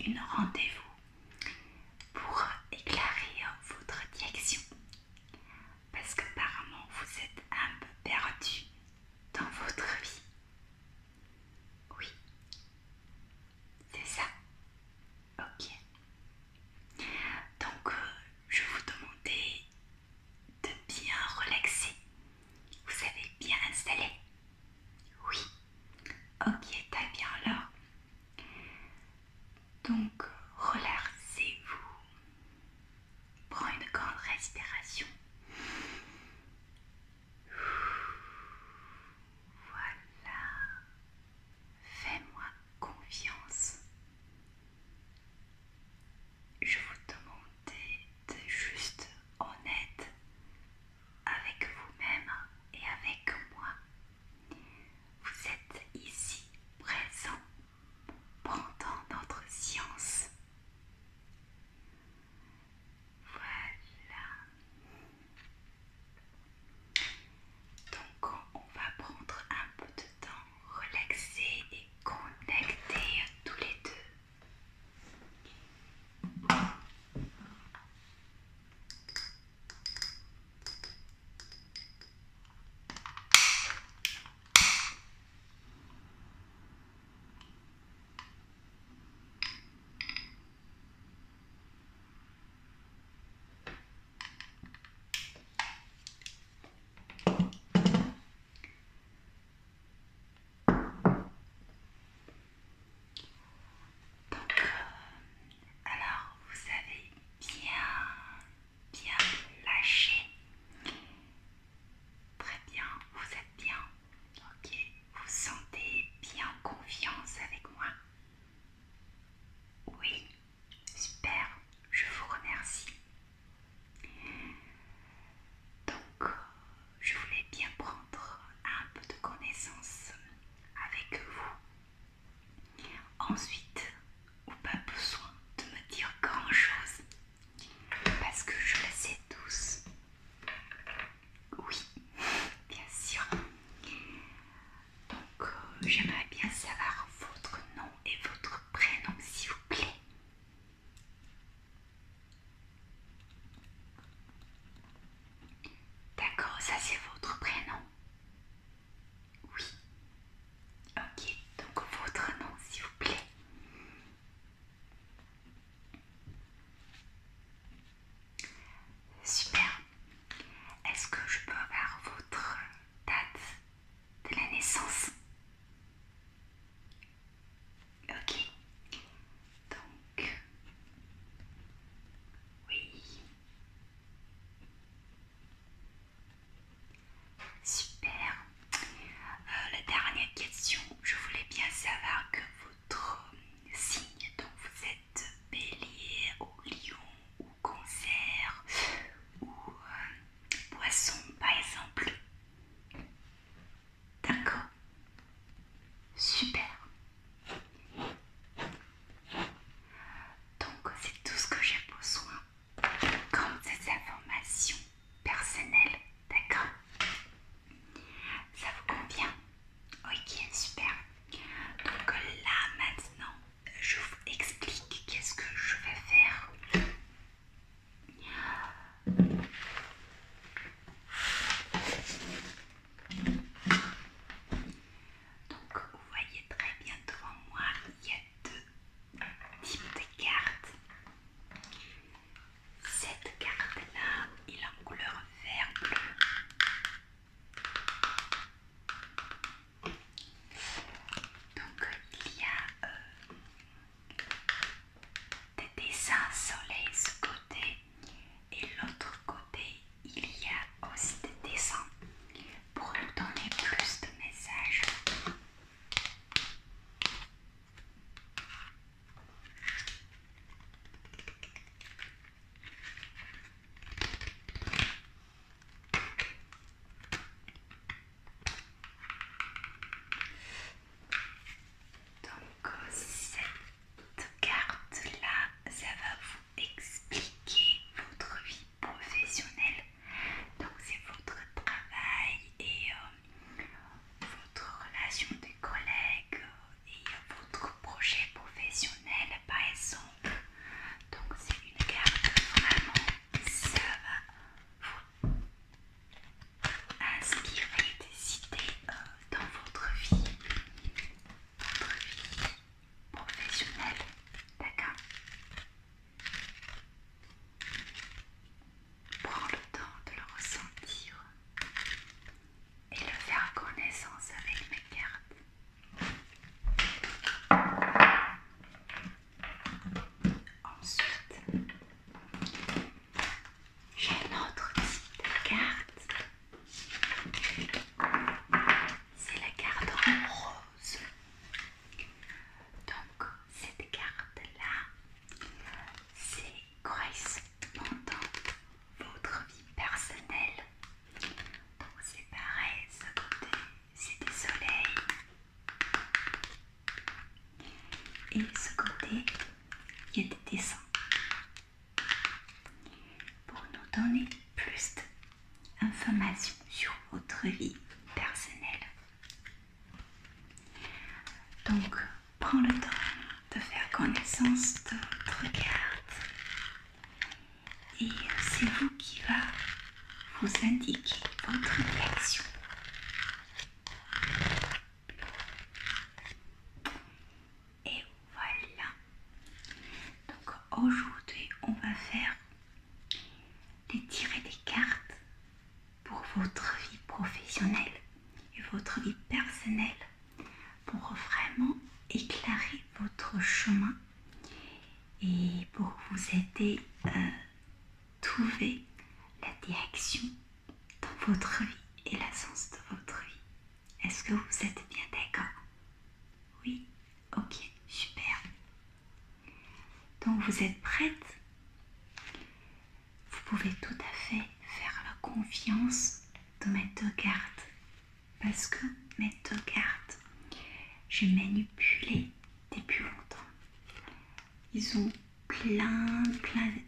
une rendez-vous pour éclairer votre direction. Parce qu'apparemment vous êtes un peu perdu dans votre vie. Oui, c'est ça. Ok. Donc, je vous demandais de bien relaxer. Vous avez bien installé? Oui. Ok, très bien alors. Donc, relaxez-vous. Prends une grande respiration. Voilà. Fais-moi confiance. Je vous demandais de juste honnête avec vous-même et avec moi. Vous êtes ici présent pendant notre séance. Voilà. Donc on va prendre un peu de temps, relaxer et connecter tous les deux. Donc, alors vous avez bien lâché. Très bien, vous êtes bien. Ok, vous sentez bien confiance avec moi? Oui, super, je vous remercie. Donc, je voulais bien prendre un peu de connaissance avec vous. Ensuite, pas besoin de me dire grand chose parce que je le sais tous. Oui, bien sûr. Donc, j'aimerais bien savoir votre nom et votre prénom, s'il vous plaît. D'accord, ça c'est votre prénom. Oui. Ok, donc votre nom, s'il vous plaît. Super. Est-ce que je peux avoir votre date de la naissance? commence avec mes cartes. Ensuite, j'ai un autre type de carte. C'est la carte en rose. Donc, cette carte-là, c'est correspondant votre vie personnelle. Donc, c'est pareil, ce côté, c'est des soleils. Et ce côté, il y a des dessins. Pour nous donner plus d'informations sur votre vie personnelle. Donc, prends le temps de faire connaissance de votre carte et c'est vous qui va vous indiquer votre réaction. Et voilà. Donc, aujourd'hui, on va faire tirer des cartes pour votre vie professionnelle et votre vie personnelle pour vraiment éclairer votre chemin et pour vous aider à trouver la direction dans votre vie et l'essence de votre vie. Est-ce que vous êtes bien d'accord? Oui? Ok, super. Donc vous êtes prête? Vous pouvez tout à fait faire la confiance de mes deux cartes parce que mes deux cartes, j'ai manipulé depuis longtemps. Ils ont plein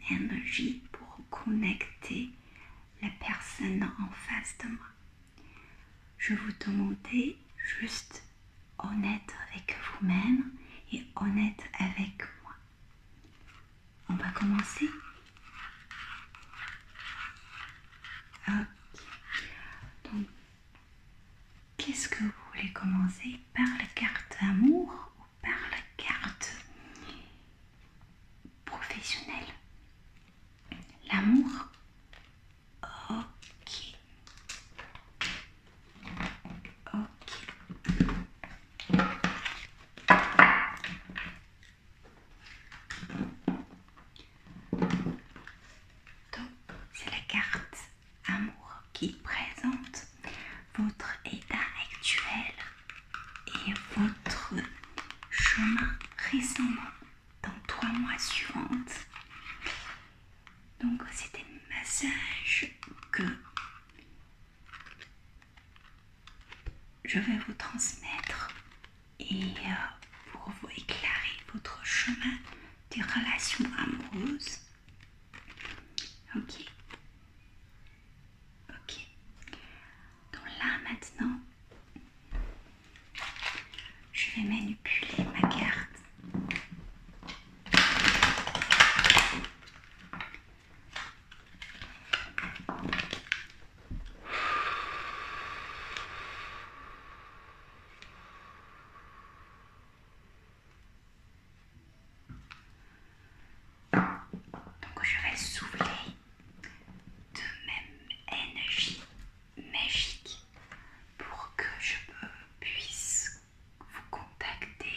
d'énergie pour connecter la personne en face de moi. Je vous demandais juste honnête avec vous-même et honnête avec moi. On va commencer. Ok. Donc, qu'est-ce que vous voulez commencer? Par la carte amour ou par la carte professionnelle? L'amour? Ok. Ok. Donc, c'est la carte amour qui présente votre état actuel et votre chemin récent dans 3 mois suivants. Donc, c'est des messages que je vais vous transmettre et pour vous éclairer votre chemin des relations amoureuses. Ok. Ok. Donc là maintenant, je vais manipuler ma carte. Donc je vais souffler de même énergie magique pour que je puisse vous contacter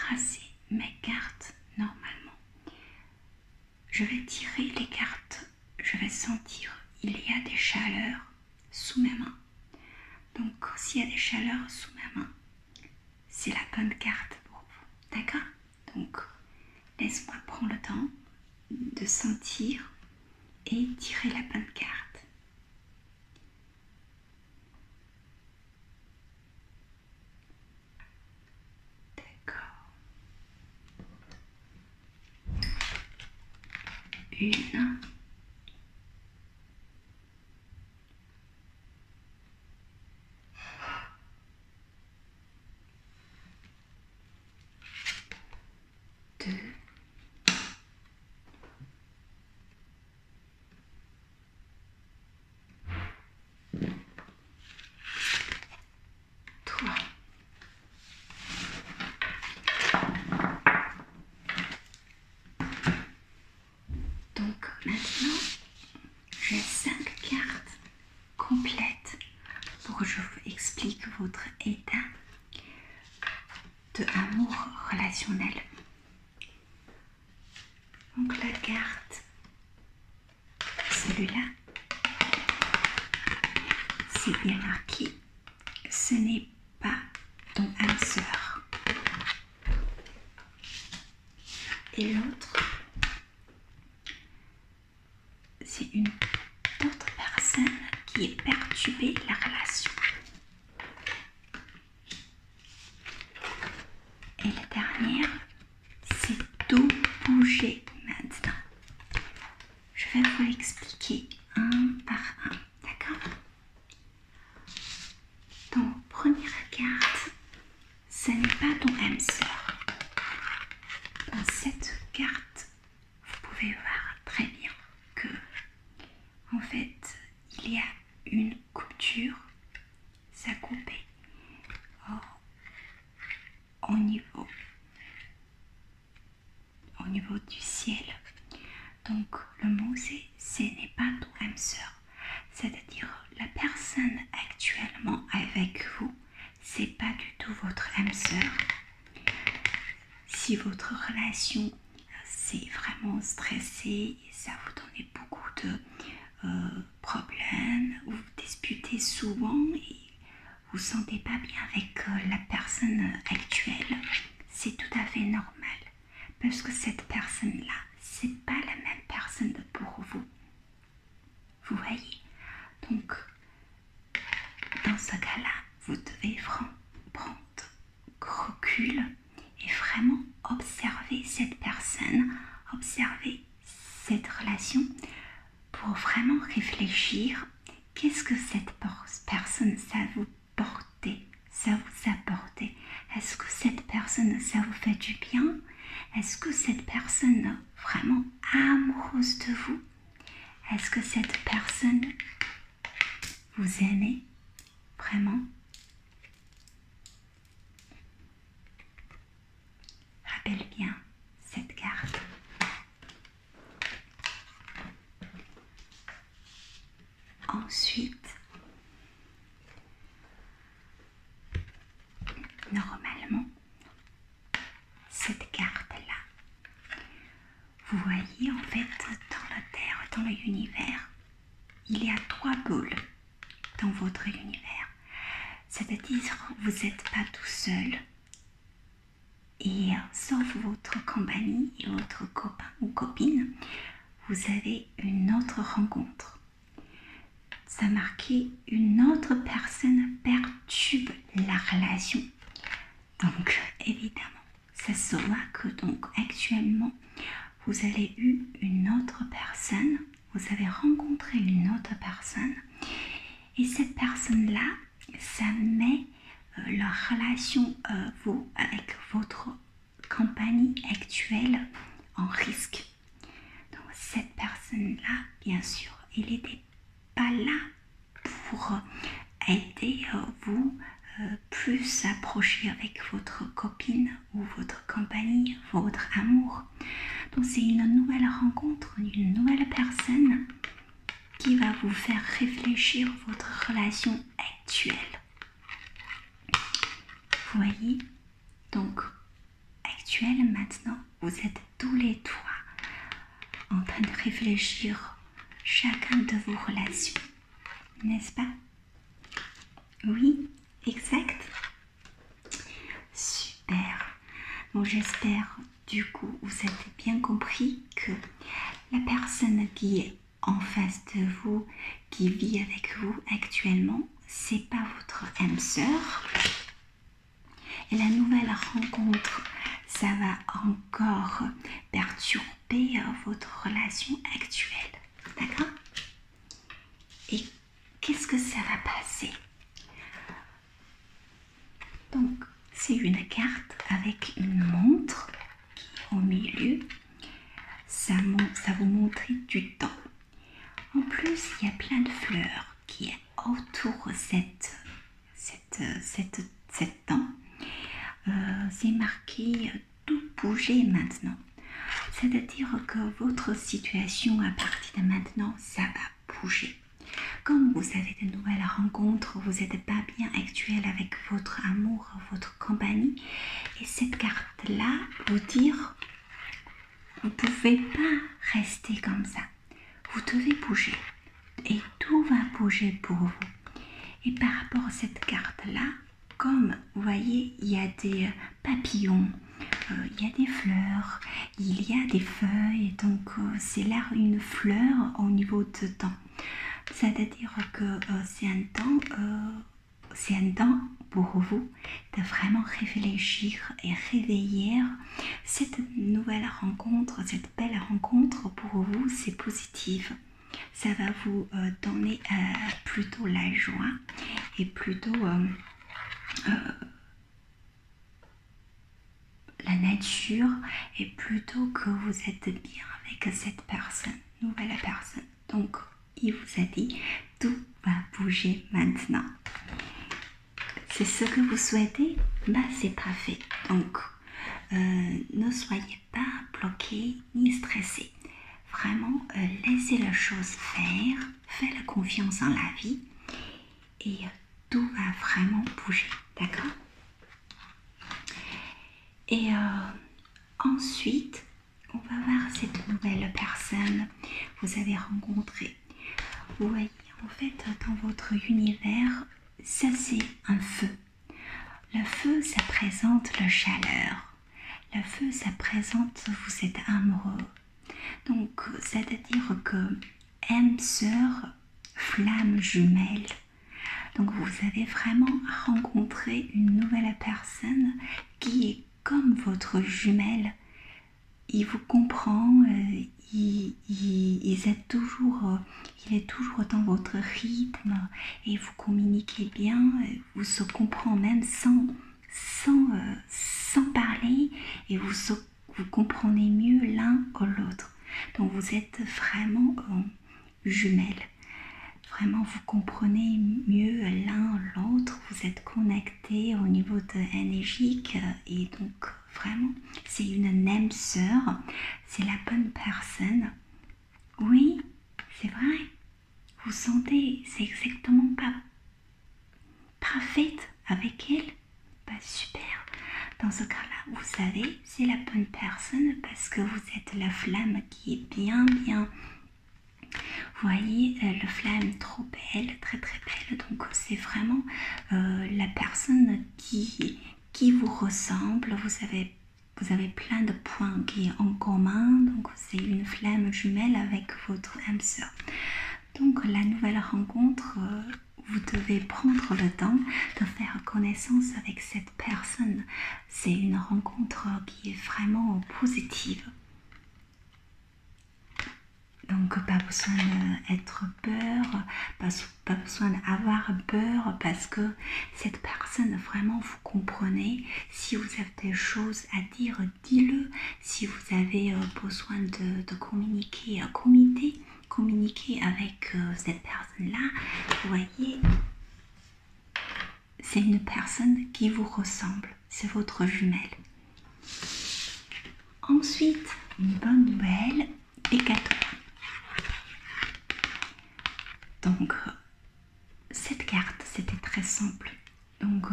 embrasser mes cartes normalement. Je vais tirer les cartes, je vais sentir il y a des chaleurs sous mes mains. Donc s'il y a des chaleurs sous mes mains, c'est la bonne carte pour vous. D'accord? Donc laisse-moi prendre le temps de sentir et tirer la bonne carte. D'accord. Une. Deux. Trois. Donc maintenant, j'ai 5 cartes complètes pour que je vous explique votre état de amour relationnel. Donc la carte, celui-là, c'est bien marqué, ce n'est pas ton âme sœur. Et l'autre, c'est une autre personne qui est perturbée la relation. Et la dernière, c'est tout bouger maintenant. Je vais vous l'expliquer un par un, d'accord? Donc, première carte, ce n'est pas ton âme sœur. Dans cette carte, vous pouvez voir très bien que, en fait, il y a une coupure, ça coupé au niveau du ciel. Donc le mot c'est ce n'est pas ton âme sœur, c'est-à-dire la personne actuellement avec vous, c'est pas du tout votre âme sœur. Si votre relation c'est vraiment stressé et ça vous donne beaucoup de problèmes, vous vous disputez souvent et vous ne sentez pas bien avec la personne actuelle, c'est tout à fait normal. Parce que cette personne-là, c'est pas la même personne pour vous. Vous voyez? Donc, dans ce cas-là, vous devez prendre recul et vraiment observer cette personne, observer cette relation pour vraiment réfléchir. Qu'est-ce que cette personne, ça vous portait, ça vous apportait? Est-ce que cette personne, ça vous fait du bien? Est-ce que cette personne est vraiment amoureuse de vous? Est-ce que cette personne vous aimez vraiment? Rappelle bien cette carte. Ensuite, normalement, cette carte-là, vous voyez en fait dans la Terre, dans l'univers, il y a 3 boules dans votre univers. C'est-à-dire, vous n'êtes pas tout seul. Et sauf votre compagnie et votre copain ou copine, vous avez une autre rencontre. Ça marquait une autre personne perturbe la relation. Donc évidemment, ça se voit que donc actuellement, vous avez eu une autre personne, vous avez rencontré une autre personne, et cette personne-là, ça met la relation vous avec votre compagnie actuelle en risque. Donc cette personne-là, bien sûr, il n'était pas là pour aider vous plus approcher avec votre copine ou votre compagnie, votre amour. Donc c'est une nouvelle rencontre, une nouvelle personne qui va vous faire réfléchir votre relation actuelle. Vous voyez? Donc actuelle maintenant, vous êtes tous les trois en train de réfléchir chacun de vos relations, n'est-ce pas? Oui, exact. Super. Bon, j'espère du coup vous avez bien compris que la personne qui est en face de vous, qui vit avec vous actuellement, c'est pas votre âme sœur. Et la nouvelle rencontre, ça va encore perturber votre relation actuelle. D'accord? Et qu'est-ce que ça va passer? Donc, c'est une carte avec une montre qui est au milieu. Ça vous montre du temps. En plus, il y a plein de fleurs qui est autour de cette temps. C'est marqué tout bouger maintenant. C'est-à-dire que votre situation à partir de maintenant, ça va bouger. Comme vous avez de nouvelles rencontres, vous n'êtes pas bien actuel avec votre amour, votre compagnie. Et cette carte-là vous dire, vous ne pouvez pas rester comme ça. Vous devez bouger. Et tout va bouger pour vous. Et par rapport à cette carte-là, comme vous voyez, il y a des papillons, il y a des fleurs, il y a des feuilles. Donc c'est là une fleur au niveau de temps. C'est-à-dire que c'est un temps pour vous de vraiment réfléchir et réveiller cette nouvelle rencontre, cette belle rencontre pour vous, c'est positif. Ça va vous donner plutôt la joie et plutôt la nature, et plutôt que vous êtes bien avec cette personne, nouvelle personne. Donc, il vous a dit, tout va bouger maintenant. C'est ce que vous souhaitez? Bah, c'est parfait. Donc, ne soyez pas bloqués ni stressés. Vraiment, laissez la chose faire, faites confiance en la vie et tout va vraiment bouger, d'accord? Et ensuite, on va voir cette nouvelle personne que vous avez rencontrée. Vous voyez, en fait, dans votre univers, ça c'est un feu. Le feu, ça présente la chaleur. Le feu, ça présente vous êtes amoureux. Donc, c'est-à-dire que âme sœur, flamme jumelle. Donc, vous avez vraiment rencontré une nouvelle personne qui est comme votre jumelle. Il vous comprend, il est toujours dans votre rythme et vous communiquez bien, vous se comprenez même sans parler, et vous comprenez mieux l'un que l'autre. Donc vous êtes vraiment jumelles. Vraiment, vous comprenez mieux l'un l'autre, vous êtes connectés au niveau énergique et donc vraiment, c'est une âme sœur, c'est la bonne personne. Oui, c'est vrai. Vous sentez, c'est exactement pas parfaite avec elle. Bah super. Dans ce cas-là, vous savez, c'est la bonne personne parce que vous êtes la flamme qui est bien. Vous voyez, la flamme trop belle, très belle. Donc c'est vraiment la personne qui vous ressemble. Vous avez plein de points qui sont en commun. Donc c'est une flamme jumelle avec votre âme sœur. Donc la nouvelle rencontre, vous devez prendre le temps de faire connaissance avec cette personne. C'est une rencontre qui est vraiment positive. Donc pas besoin d'être peur, pas besoin d'avoir peur, parce que cette personne, vraiment, vous comprenez. Si vous avez des choses à dire, dis-le. Si vous avez besoin de communiquer, communiquer avec cette personne-là. Vous voyez, c'est une personne qui vous ressemble, c'est votre jumelle. Ensuite, une bonne nouvelle, des cadeaux. Donc, cette carte, c'était très simple. Donc,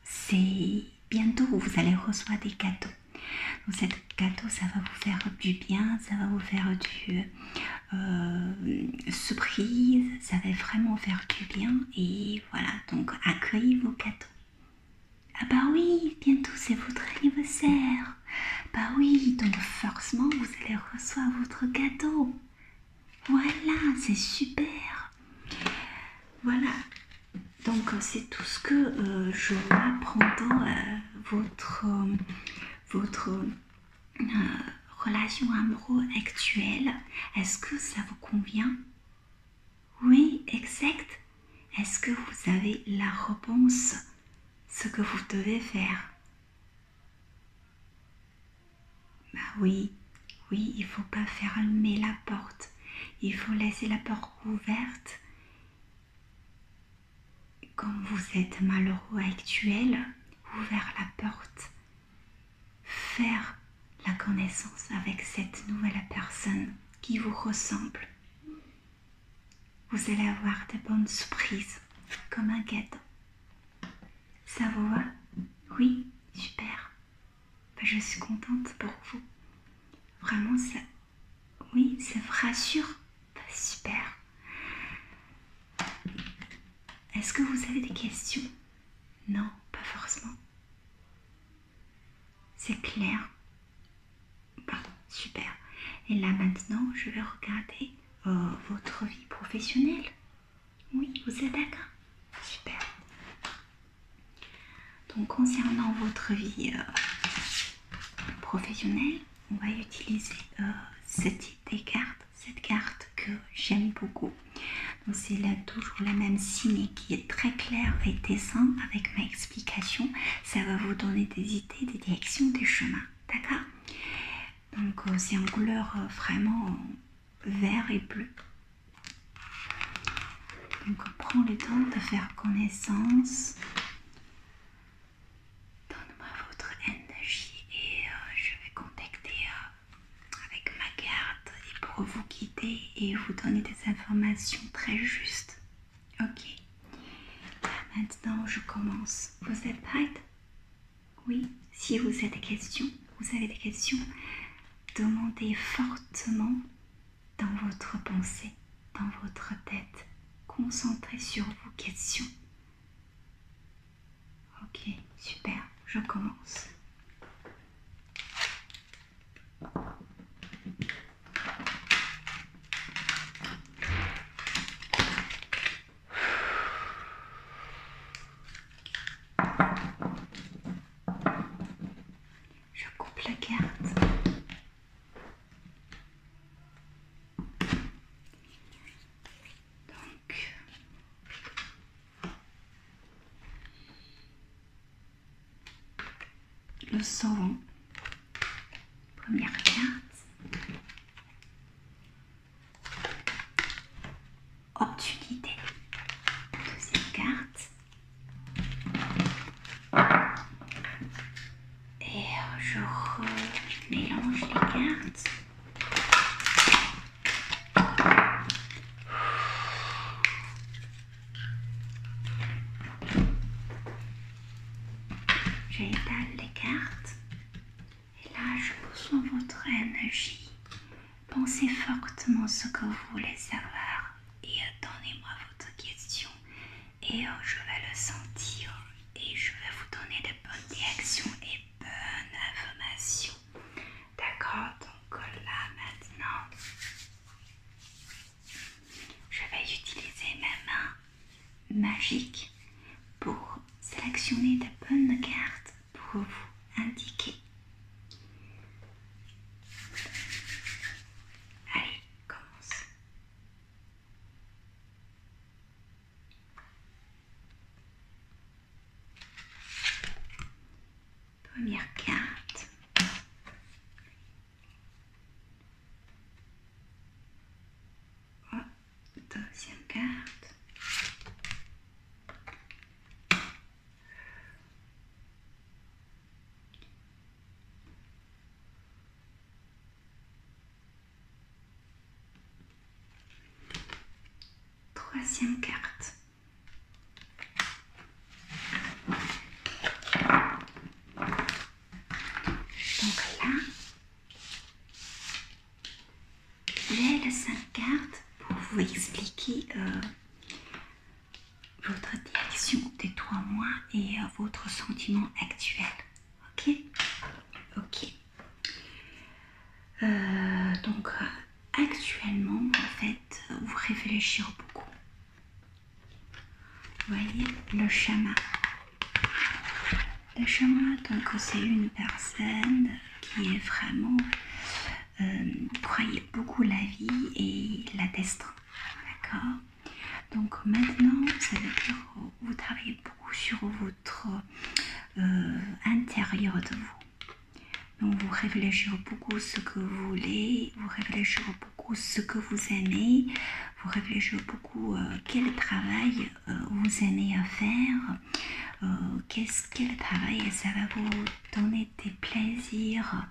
c'est bientôt vous allez recevoir des cadeaux. Cet gâteau, ça va vous faire du bien, ça va vous faire du surprise, ça va vraiment faire du bien. Et voilà, donc accueillez vos gâteaux. Ah bah oui, bientôt c'est votre anniversaire. Bah oui, donc forcément vous allez recevoir votre gâteau. Voilà, c'est super. Voilà, donc c'est tout ce que je vois pendant votre relation amoureuse actuelle. Est-ce que ça vous convient? Oui, exact. Est-ce que vous avez la réponse, ce que vous devez faire? Bah oui, oui, il faut pas fermer la porte. Il faut laisser la porte ouverte. Comme vous êtes malheureux actuel, ouvrir la porte, faire la connaissance avec cette nouvelle personne qui vous ressemble. Vous allez avoir de bonnes surprises, comme un gâteau. Ça vous va? Oui, super. Ben, je suis contente pour vous. Vraiment, ça, oui, ça vous rassure. Ben, super. Est-ce que vous avez des questions? Non, pas forcément. C'est clair. Bon, super. Et là maintenant, je vais regarder votre vie professionnelle. Oui, vous êtes d'accord? Super. Donc concernant votre vie professionnelle, on va utiliser ce type de carte, cette carte que j'aime beaucoup. Donc c'est là toujours la même signe qui est très claire et dessin avec ma explication. Ça va vous donner des idées, des directions, des chemins. D'accord? Donc c'est en couleur vraiment vert et bleu. Donc prends le temps de faire connaissance. Donne-moi votre énergie et je vais contacter avec ma carte et pour vous guider et vous donner des informations très justes. Ok. Maintenant je commence. Vous êtes prête? Oui. Si vous avez des questions, demandez fortement dans votre pensée, dans votre tête. Concentrez sur vos questions. Ok, super, je commence. Je coupe la carte. Donc, le savon. Première carte. Opportunité. Deuxième carte. Et je remélange les cartes. J'étale les cartes. Et là, je reçois votre énergie. Pensez fortement ce que vous voulez savoir et donnez-moi votre question et je vais le sentir et je vais vous donner de bonnes directions et bonnes informations. D'accord? Donc là maintenant, je vais utiliser mes mains magiques pour sélectionner de bonnes cartes pour vous indiquer. Allez, commence. Première carte. Oh, deuxième carte. Troisième carte. Donc là, votre direction des 3 mois et votre sentiment actuel. Ok? Ok. Donc, actuellement, en fait, vous réfléchissez beaucoup. Vous voyez, le chaman. Le chaman, donc, c'est une personne qui est vraiment croyait beaucoup la vie et la destin. D'accord? Donc maintenant, ça veut dire que vous travaillez beaucoup sur votre intérieur de vous. Donc vous réfléchissez beaucoup ce que vous voulez, vous réfléchissez beaucoup ce que vous aimez, vous réfléchissez beaucoup quel travail vous aimez à faire, quel travail ça va vous donner des plaisirs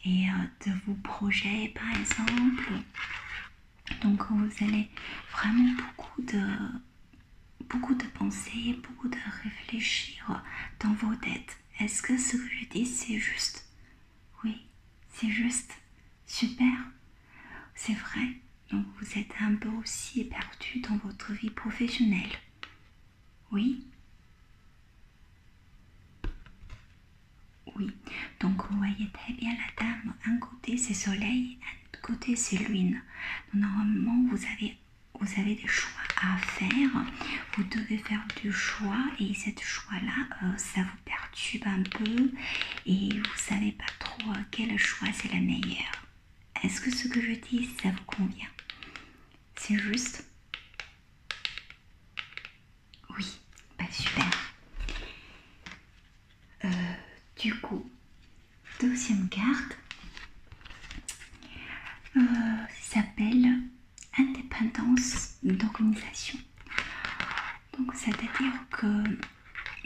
et de vos projets par exemple. Donc vous allez vraiment beaucoup de penser, beaucoup de réfléchir dans vos têtes. Est-ce que ce que je dis c'est juste? Oui, c'est juste. Super. C'est vrai. Donc vous êtes un peu aussi perdu dans votre vie professionnelle. Oui. Oui. Donc vous voyez très bien la dame. Un côté c'est soleil, un côté c'est lune. Normalement vous avez des choix à faire, vous devez faire du choix et ce choix-là, ça vous perturbe un peu et vous savez pas trop quel choix c'est le meilleur. Est-ce que ce que je dis, ça vous convient? C'est juste? Oui, bah super. Du coup, deuxième carte s'appelle indépendance d'organisation. Donc c'est-à-dire que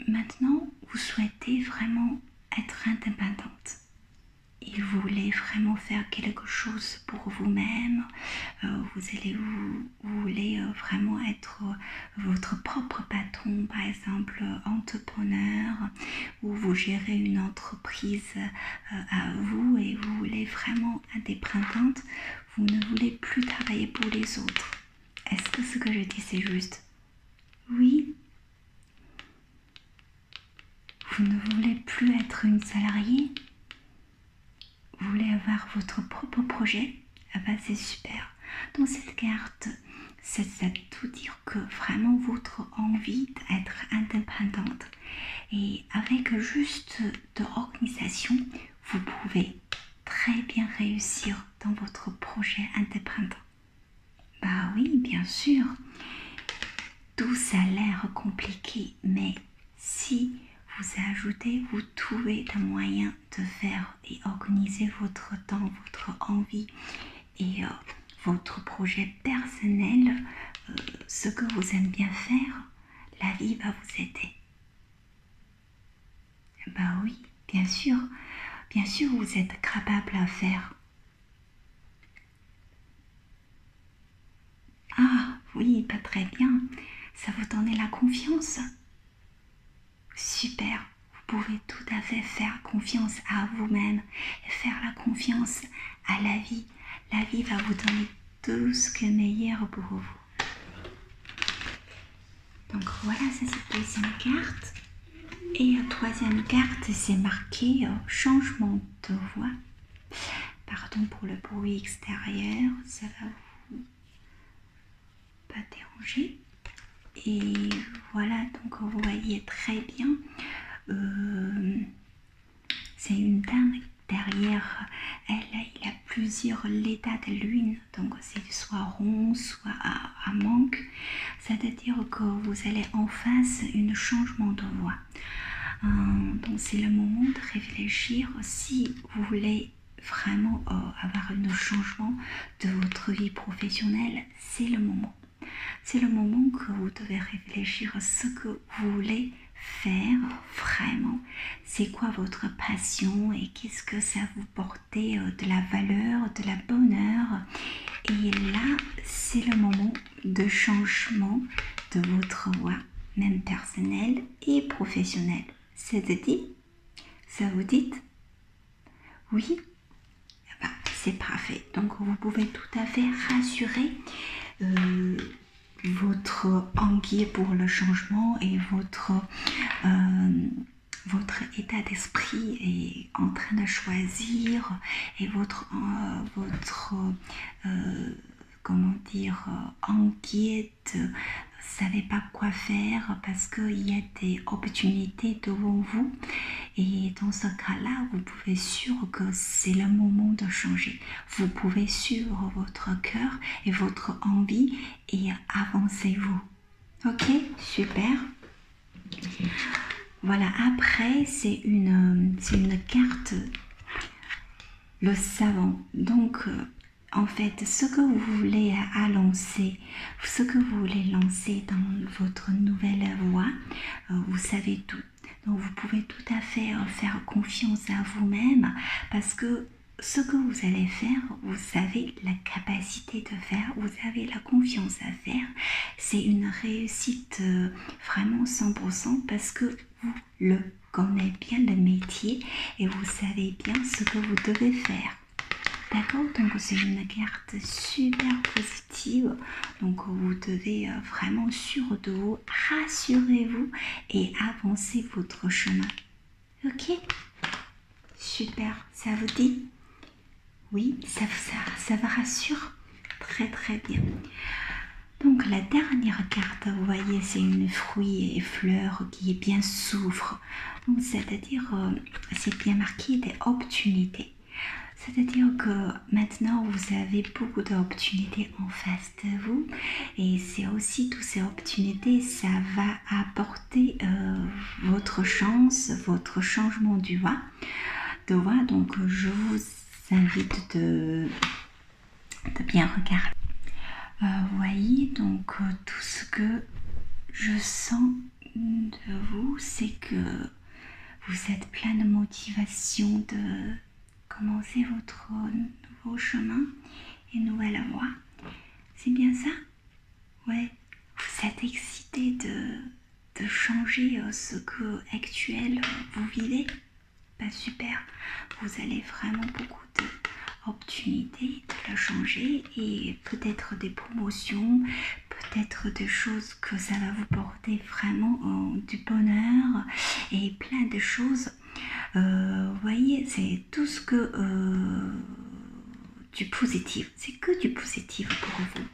maintenant vous souhaitez vraiment être indépendante et vous voulez vraiment faire quelque chose pour vous-même, vous voulez vraiment être votre propre patron, par exemple entrepreneur, ou vous gérez une entreprise à vous et vous voulez vraiment indépendante, vous ne voulez plus travailler pour les autres. Est-ce que ce que je dis c'est juste? Oui. Vous ne voulez plus être une salariée? Vous voulez avoir votre propre projet? Ah bah c'est super. Dans cette carte, ça veut dire que vraiment votre envie d'être indépendante. Et avec juste de l'organisation, vous pouvez très bien réussir dans votre projet indépendant. Bah oui, bien sûr. Tout ça a l'air compliqué, mais si vous ajoutez, vous trouvez des moyens de faire et organiser votre temps, votre envie et votre projet personnel, ce que vous aimez bien faire, la vie va vous aider. Bah oui, bien sûr vous êtes capable à faire. Ah oui, pas très bien, ça vous donne la confiance. Super, vous pouvez tout à fait faire confiance à vous-même et faire la confiance à la vie. La vie va vous donner tout ce qui est meilleur pour vous. Donc voilà, ça c'est la deuxième carte. Et la troisième carte, c'est marqué changement de voix. Pardon pour le bruit extérieur, ça va vous pas déranger. Et voilà, donc vous voyez très bien, c'est une dame derrière elle, il a plusieurs états de lune, donc c'est soit rond, soit à manque, c'est-à-dire que vous allez en face un changement de voix. Donc c'est le moment de réfléchir si vous voulez vraiment avoir un changement de votre vie professionnelle, c'est le moment. C'est le moment que vous devez réfléchir à ce que vous voulez faire vraiment. C'est quoi votre passion et qu'est-ce que ça vous portait de la valeur, de la bonheur. Et là, c'est le moment de changement de votre voie, même personnelle et professionnelle. C'est dit? Ça vous dit? Oui? C'est parfait. Donc vous pouvez tout à fait rassurer votre envie pour le changement et votre état d'esprit est en train de choisir et votre comment dire, inquiète, savez pas quoi faire parce qu'il y a des opportunités devant vous et dans ce cas-là, vous pouvez sûr que c'est le moment de changer. Vous pouvez suivre votre cœur et votre envie et avancez-vous. Ok, super. Voilà, après c'est une carte, le savant. Donc en fait, ce que vous voulez lancer, ce que vous voulez lancer dans votre nouvelle voie, vous savez tout. Donc vous pouvez tout à fait faire confiance à vous-même parce que ce que vous allez faire, vous avez la capacité de faire, vous avez la confiance à faire. C'est une réussite vraiment 100% parce que vous le connaissez bien le métier et vous savez bien ce que vous devez faire. D'accord, donc c'est une carte super positive, donc vous devez vraiment sûr de vous, rassurez-vous et avancez votre chemin. Ok, super, ça vous dit? Oui, ça vous rassure? Très bien. Donc la dernière carte, vous voyez, c'est une fruit et fleur qui est bien s'ouvre. Donc c'est-à-dire, c'est bien marqué des opportunités. C'est-à-dire que maintenant, vous avez beaucoup d'opportunités en face de vous et c'est aussi toutes ces opportunités, ça va apporter votre chance, votre changement de voie. Donc, je vous invite de bien regarder. Vous voyez, donc tout ce que je sens de vous, c'est que vous êtes plein de motivation de commencer votre nouveau chemin et nouvelle voie. C'est bien ça? Ouais. Vous êtes excité de changer ce que actuel vous vivez? Bah super. Vous allez vraiment beaucoup d'opportunités de le changer et peut-être des promotions, peut-être des choses que ça va vous porter vraiment du bonheur et plein de choses. Vous voyez, c'est tout ce que du positif, c'est que du positif pour vous.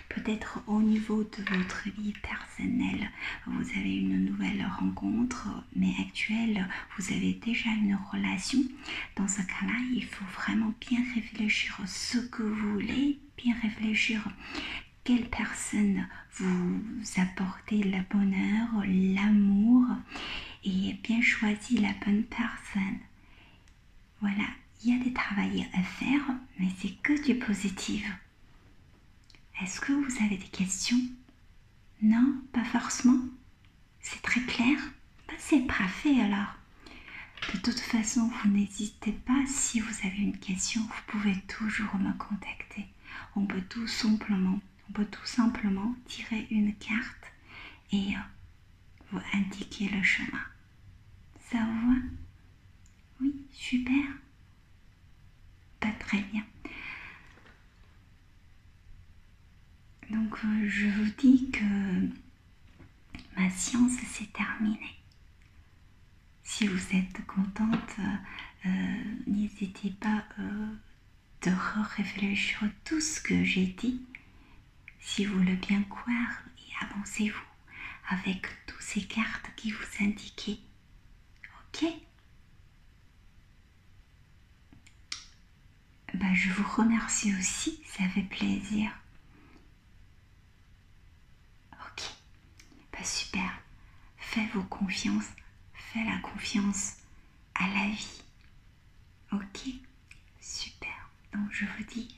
Peut-être au niveau de votre vie personnelle, vous avez une nouvelle rencontre, mais actuelle, vous avez déjà une relation. Dans ce cas-là, il faut vraiment bien réfléchir à ce que vous voulez, bien réfléchir quelle personne vous apportez le bonheur, l'amour et bien choisir la bonne personne. Voilà, il y a des travaux à faire, mais c'est que du positif. Est-ce que vous avez des questions? Non, pas forcément. C'est très clair? C'est parfait alors. De toute façon, vous n'hésitez pas, si vous avez une question, vous pouvez toujours me contacter. On peut tout simplement tirer une carte et vous indiquer le chemin. Ça vous va? Oui, super. Pas très bien. Donc je vous dis que ma séance s'est terminée. Si vous êtes contente, n'hésitez pas de réfléchir à tout ce que j'ai dit. Si vous voulez bien croire, et avancez-vous avec toutes ces cartes qui vous indiquent. Ok? Bah, je vous remercie aussi, ça fait plaisir. Ok, bah super. Faites-vous confiance, faites la confiance à la vie. Ok, super. Donc je vous dis